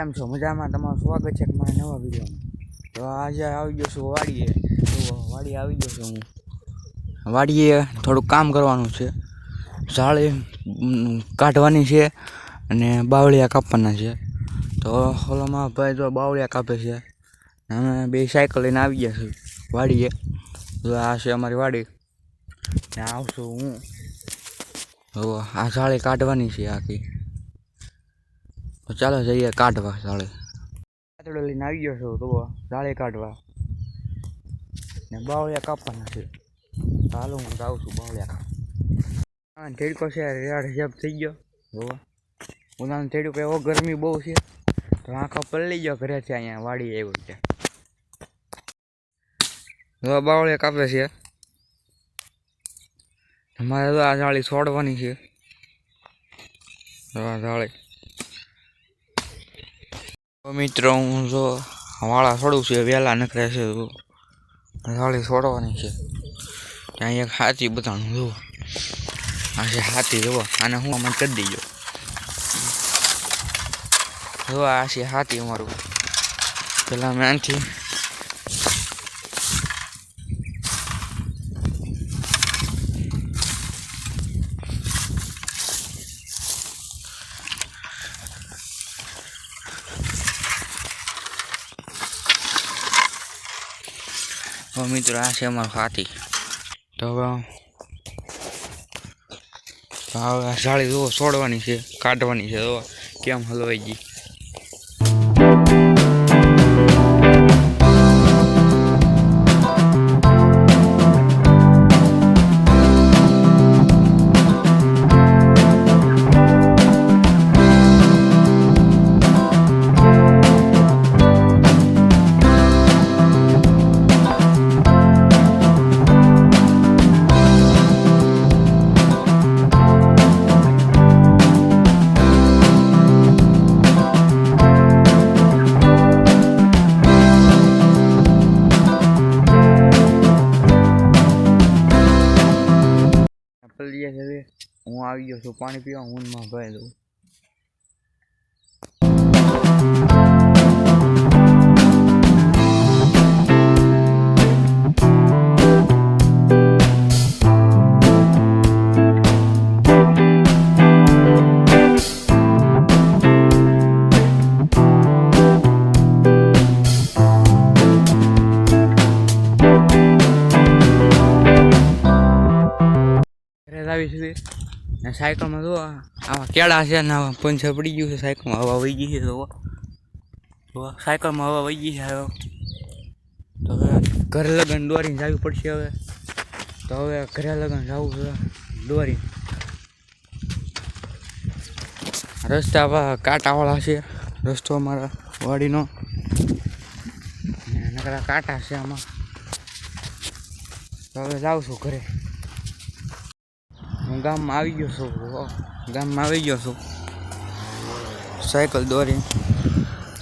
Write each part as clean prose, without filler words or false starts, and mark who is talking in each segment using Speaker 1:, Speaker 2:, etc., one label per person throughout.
Speaker 1: કેમ છો? મજામાં? તમારું સ્વાગત છે મારા નવા વિડીયોમાં. તો આજે આવી ગયો છું વાડીએ. તો વાડીએ આવી ગયો છું હું. વાડીએ થોડુંક કામ કરવાનું છે. ઝાડી કાઢવાની છે અને બાવળિયા કાપવાના છે. તો ઓલામાં ભાઈ જો બાવળિયા કાપે છે. અમે બે સાયકલ લઈને આવી ગયા છીએ વાડીએ. તો આ છે અમારી વાડી. ત્યાં આવશું હું. તો આ ઝાડી કાઢવાની છે આખી. તો ચાલો જઈએ કાઢવા ઝાડી. કાતડો લઈને આવી ગયો છું તો ઝાડી કાઢવા ને બાવળિયા કાપવાના છે. ચાલો હું જાઉં છું બાવળિયા કાપવા. ઠેડકો છે રેડ ઝેપ થઈ ગયો. જોવા ઉનાળાનું ઠેડકો એવો ગરમી બહુ છે તો આંખો પલળી ગયો ઘરેથી અહીંયા વાડી આવ્યો છે. જો બાવળિયા કાપે છે. અમારે તો આ ઝાડી છોડવાની છે. ઝાડી મિત્રો હું જો વાળા છોડું છું વહેલા નકરે છે. ઝાડી છોડવાની છે. ત્યાં એક હાથી બધાનું જુઓ. આ છે હાથી જુઓ. આને હું આમાં કરી દઈજો. જો આ છે હાથી અમારું. પેલા મેં આથી મિત્રો આ છે અમારું હાથી. તો હવે ઝાડી જુઓ છોડવાની છે, કાઢવાની છે. તો કેમ હલવાઈ ગઈ. હું આવી ગયો છું પાણી પીવા. ઊનમાં ભાઈ દઉં. આવી છે ને સાયકલમાં જો આવા કેળા છે ને આવા પંચર પડી ગયું છે. સાયકલમાં હવા વહી ગઈ છે. તો સાયકલમાં હવા વહી ગઈ છે. તો હવે ઘરે લગન દોરીને જવું પડશે. હવે તો હવે ઘરે લગન જવું છે દોરીને. રસ્તા કાંટાવાળા છે. રસ્તો અમારા વાડીનો નકરા કાંટા છે આમાં. તો હવે જાઉં છું ઘરે. હું ગામમાં આવી ગયો છું. સાયકલ દોરીને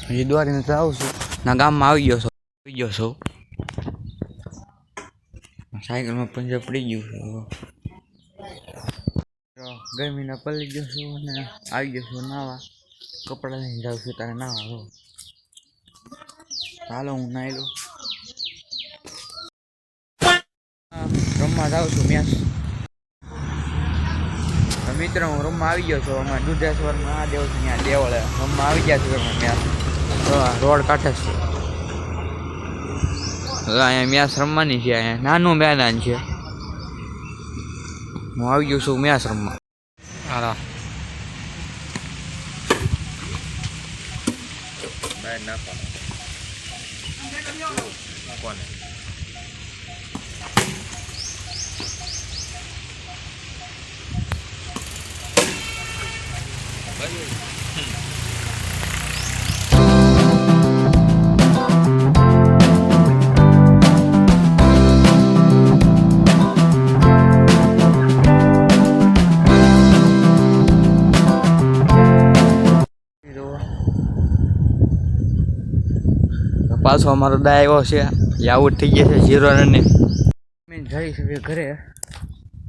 Speaker 1: હજી દોરીને તો આવું છું. ના ગામમાં આવી ગયો છું. સાયકલમાં પંચર પડી ગયું છે. ગરમીને પલળી ગયો છું અને આવી ગયો છું નાવા. કપડાં લઈને જાઉં છું તારે નાવા. ચાલો હું નાહી લઉં. રમવા જાઉં છું મેચ. મિત્રો હું રૂમમાં આવી ગયો છું. અમારે દુધેશ્વર મહાદેવ છે ત્યાં દેવળે રૂમમાં આવી ગયા છું. મેચ રોડ કાંઠે છે. અહીંયા મેચ રમવાની છે. અહીંયા નાનું મેદાન છે. હું આવી ગયો છું મેચ રમવા. હા કોને પાછો અમારો દા આવ્યો છે. એ આઉટ થઈ ગયા છે 0 રને. જઈ શકે ઘરે.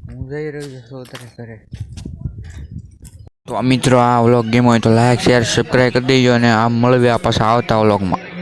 Speaker 1: હું જઈ રહ્યો છું અત્યારે ઘરે. તો મિત્રો આ વ્લોગ ગેમ હોય તો લાઈક શેર સબસ્ક્રાઈબ કરી દેજો અને આ મળવી આ પાછા આવતા વ્લોગમાં.